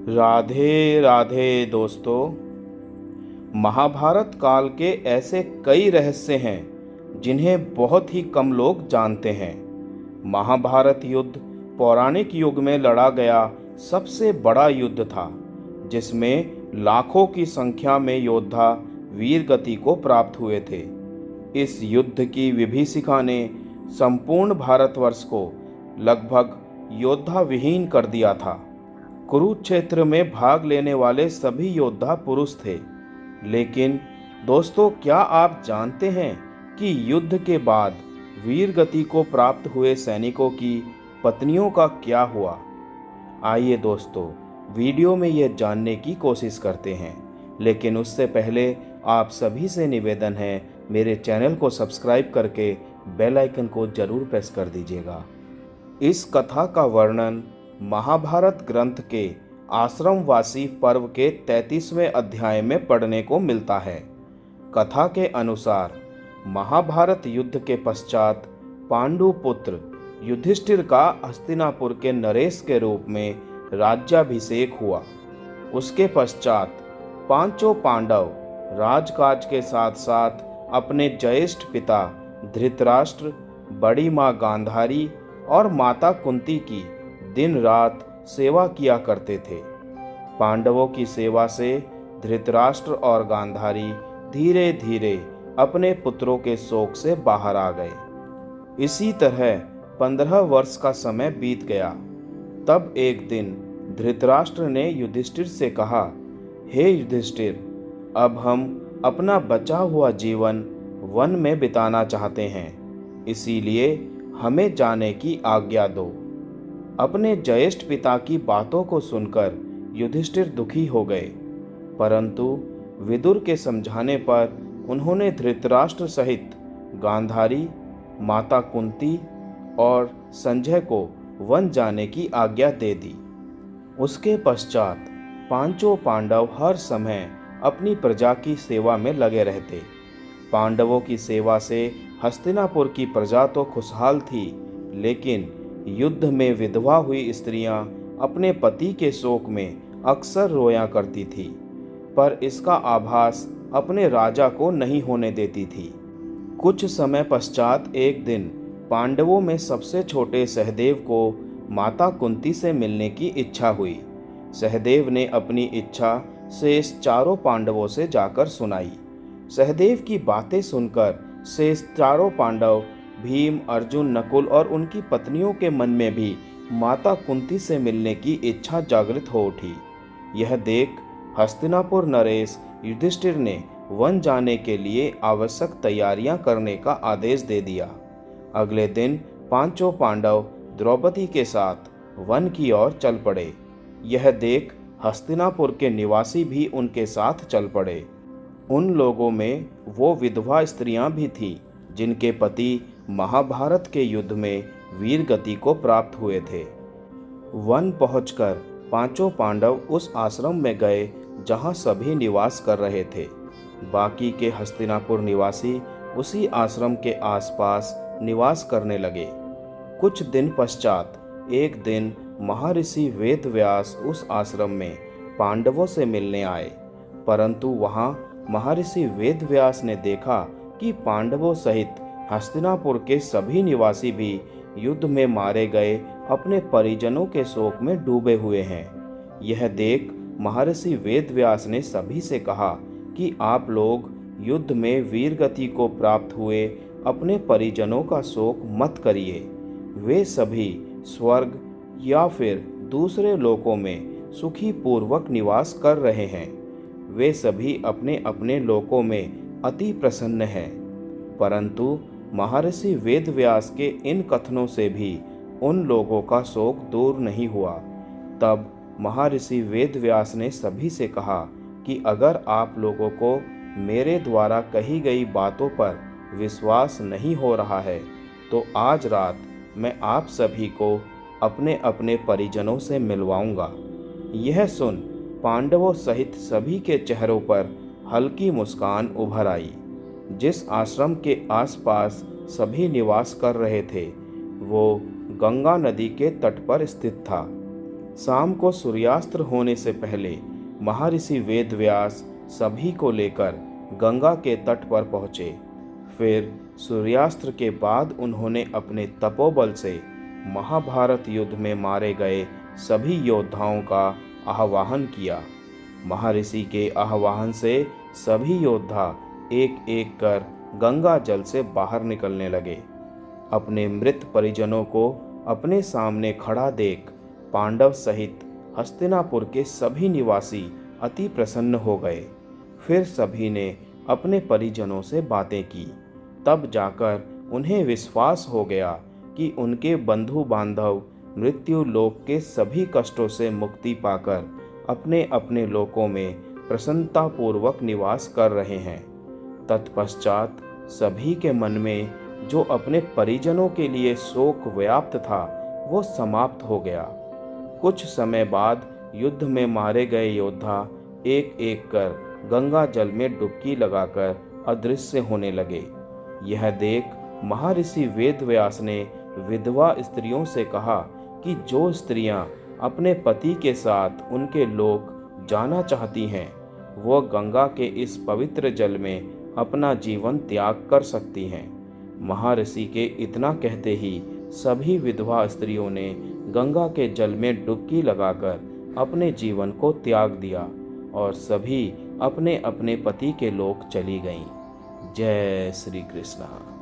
राधे राधे दोस्तों। महाभारत काल के ऐसे कई रहस्य हैं जिन्हें बहुत ही कम लोग जानते हैं। महाभारत युद्ध पौराणिक युग में लड़ा गया सबसे बड़ा युद्ध था, जिसमें लाखों की संख्या में योद्धा वीर गति को प्राप्त हुए थे। इस युद्ध की विभीषिका ने संपूर्ण भारतवर्ष को लगभग योद्धा विहीन कर दिया था। कुरुक्षेत्र में भाग लेने वाले सभी योद्धा पुरुष थे। लेकिन दोस्तों, क्या आप जानते हैं कि युद्ध के बाद वीर गति को प्राप्त हुए सैनिकों की पत्नियों का क्या हुआ? आइए दोस्तों, वीडियो में यह जानने की कोशिश करते हैं। लेकिन उससे पहले आप सभी से निवेदन है, मेरे चैनल को सब्सक्राइब करके बेल आइकन को जरूर प्रेस कर दीजिएगा। इस कथा का वर्णन महाभारत ग्रंथ के आश्रमवासी पर्व के 33वें अध्याय में पढ़ने को मिलता है। कथा के अनुसार महाभारत युद्ध के पश्चात पांडु पुत्र युधिष्ठिर का हस्तिनापुर के नरेश के रूप में राज्याभिषेक हुआ। उसके पश्चात पांचों पांडव राजकाज के साथ साथ अपने ज्येष्ठ पिता धृतराष्ट्र, बड़ी माँ गांधारी और माता कुंती की दिन रात सेवा किया करते थे। पांडवों की सेवा से धृतराष्ट्र और गांधारी धीरे धीरे अपने पुत्रों के शोक से बाहर आ गए। इसी तरह 15 वर्ष का समय बीत गया। तब एक दिन धृतराष्ट्र ने युधिष्ठिर से कहा, हे युधिष्ठिर, अब हम अपना बचा हुआ जीवन वन में बिताना चाहते हैं, इसीलिए हमें जाने की आज्ञा दो। अपने ज्येष्ठ पिता की बातों को सुनकर युधिष्ठिर दुखी हो गए, परंतु विदुर के समझाने पर उन्होंने धृतराष्ट्र सहित गांधारी, माता कुंती और संजय को वन जाने की आज्ञा दे दी। उसके पश्चात पांचों पांडव हर समय अपनी प्रजा की सेवा में लगे रहते। पांडवों की सेवा से हस्तिनापुर की प्रजा तो खुशहाल थी, लेकिन युद्ध में विधवा हुई स्त्रियां अपने पति के शोक में अक्सर रोया करती थी, पर इसका आभास अपने राजा को नहीं होने देती थी। कुछ समय पश्चात एक दिन पांडवों में सबसे छोटे सहदेव को माता कुंती से मिलने की इच्छा हुई। सहदेव ने अपनी इच्छा शेष चारों पांडवों से जाकर सुनाई। सहदेव की बातें सुनकर शेष चारों पांडव भीम, अर्जुन, नकुल और उनकी पत्नियों के मन में भी माता कुंती से मिलने की इच्छा जागृत हो उठी। यह देख हस्तिनापुर नरेश युधिष्ठिर ने वन जाने के लिए आवश्यक तैयारियां करने का आदेश दे दिया। अगले दिन पांचों पांडव द्रौपदी के साथ वन की ओर चल पड़े। यह देख हस्तिनापुर के निवासी भी उनके साथ चल पड़े। उन लोगों में वो विधवा स्त्रियां भी थीं जिनके पति महाभारत के युद्ध में वीर गति को प्राप्त हुए थे। वन पहुंचकर पांचों पांडव उस आश्रम में गए जहां सभी निवास कर रहे थे। बाकी के हस्तिनापुर निवासी उसी आश्रम के आसपास निवास करने लगे। कुछ दिन पश्चात एक दिन महर्षि वेदव्यास उस आश्रम में पांडवों से मिलने आए, परंतु वहां महर्षि वेदव्यास ने देखा कि पांडवों सहित हस्तिनापुर के सभी निवासी भी युद्ध में मारे गए अपने परिजनों के शोक में डूबे हुए हैं। यह देख महर्षि वेदव्यास ने सभी से कहा कि आप लोग युद्ध में वीरगति को प्राप्त हुए अपने परिजनों का शोक मत करिए। वे सभी स्वर्ग या फिर दूसरे लोकों में सुखी पूर्वक निवास कर रहे हैं। वे सभी अपने अपने लोकों में अति प्रसन्न हैं। परंतु महर्षि वेदव्यास के इन कथनों से भी उन लोगों का शोक दूर नहीं हुआ। तब महर्षि वेदव्यास ने सभी से कहा कि अगर आप लोगों को मेरे द्वारा कही गई बातों पर विश्वास नहीं हो रहा है, तो आज रात मैं आप सभी को अपने अपने परिजनों से मिलवाऊंगा। यह सुन पांडवों सहित सभी के चेहरों पर हल्की मुस्कान उभर आई। जिस आश्रम के आसपास सभी निवास कर रहे थे, वो गंगा नदी के तट पर स्थित था। शाम को सूर्यास्त होने से पहले महर्षि वेदव्यास सभी को लेकर गंगा के तट पर पहुँचे। फिर सूर्यास्त के बाद उन्होंने अपने तपोबल से महाभारत युद्ध में मारे गए सभी योद्धाओं का आह्वान किया। महर्षि के आह्वान से सभी योद्धा एक एक कर गंगा जल से बाहर निकलने लगे। अपने मृत परिजनों को अपने सामने खड़ा देख पांडव सहित हस्तिनापुर के सभी निवासी अति प्रसन्न हो गए। फिर सभी ने अपने परिजनों से बातें की। तब जाकर उन्हें विश्वास हो गया कि उनके बंधु बांधव मृत्यु लोक के सभी कष्टों से मुक्ति पाकर अपने अपने लोकों में प्रसन्नतापूर्वक निवास कर रहे हैं। तत्पश्चात सभी के मन में जो अपने परिजनों के लिए शोक व्याप्त था वो समाप्त हो गया। कुछ समय बाद युद्ध में मारे गए योद्धा एक एक कर गंगा जल में डुबकी लगाकर अदृश्य होने लगे। यह देख महर्षि वेदव्यास ने विधवा स्त्रियों से कहा कि जो स्त्रियां अपने पति के साथ उनके लोक जाना चाहती हैं वो गंगा के इस पवित्र जल में अपना जीवन त्याग कर सकती हैं। महर्षि के इतना कहते ही सभी विधवा स्त्रियों ने गंगा के जल में डुबकी लगाकर अपने जीवन को त्याग दिया और सभी अपने अपने पति के लोक चली गईं। जय श्री कृष्ण।